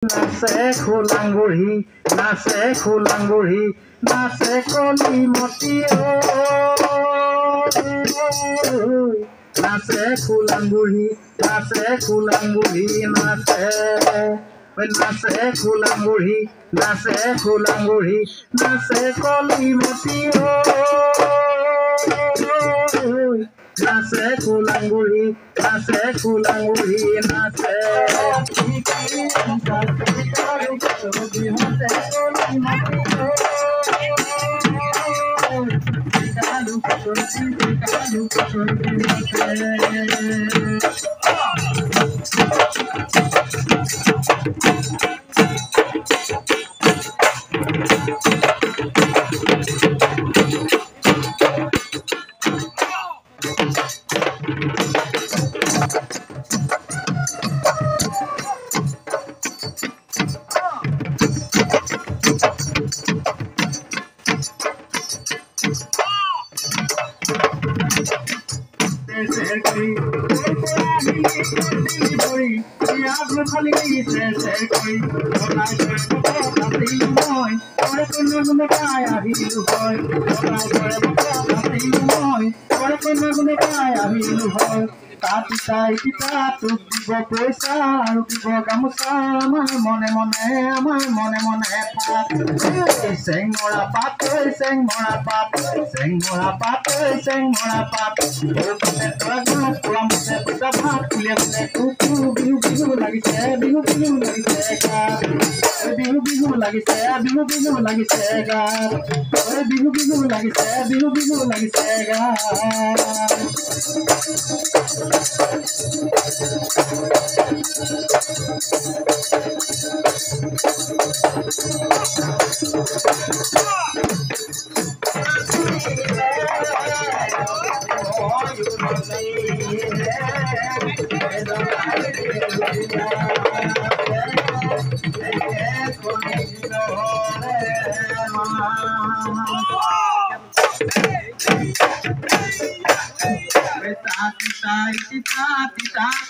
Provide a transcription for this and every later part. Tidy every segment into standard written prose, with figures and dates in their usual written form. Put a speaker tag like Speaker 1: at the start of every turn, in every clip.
Speaker 1: নাচে খোলাংগুৰি নাচে খোলাংগুৰি নাচে কলিমতি নাচে খোলাংগুৰি নাচে খোলাংগুৰি নাচে নাচে খোলাংগুৰি নাচে খোলাংগুৰি নাচে কলিমতি নাচে খোলাংগুৰি নাচে খোলাংগুৰি নাচে পইচা আৰু দিব গামোচা আমাৰ মনে মনে চেংমৰা পাত চেংমৰা পাত চেংমৰা পাত চেংমৰা পাত ভাত খুলে বোলে কুকু বিহু বিহু লাগিছে বিহু বিহু লাগিছে গাত বিহু বিহু লাগিছে বিহু বিহু লাগিছে গাত বিহু বিহু লাগিছে বিহু বিহু লাগিছে গাত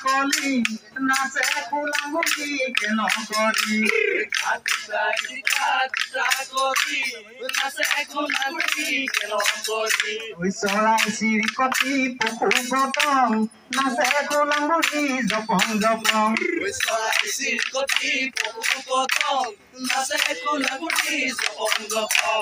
Speaker 1: কলি নাচে খোলাংগুৰি কেন কৰি চৰাই চিৰিকটি পশু পতং নাচে খোলাংগুৰি জপং জপং
Speaker 2: চৰাই চিৰিকটি পশু পতং নাচে খোলাংগুৰি জপং জপং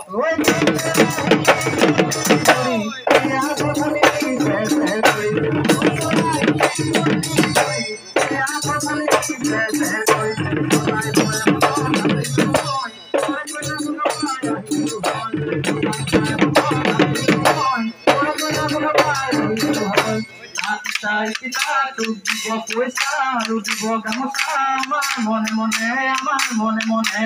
Speaker 1: পইচা আৰু দিব গামোচা আমাৰ মনে মনে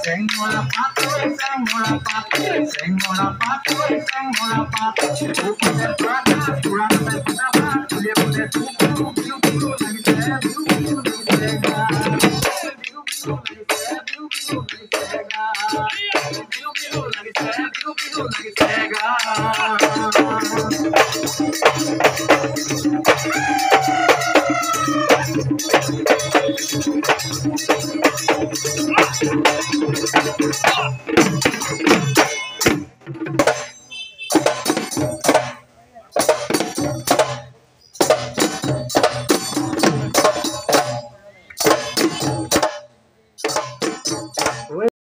Speaker 1: চেংমৰা পাত চেংমৰা পাত চেংমৰা পাত চেংমৰা পাত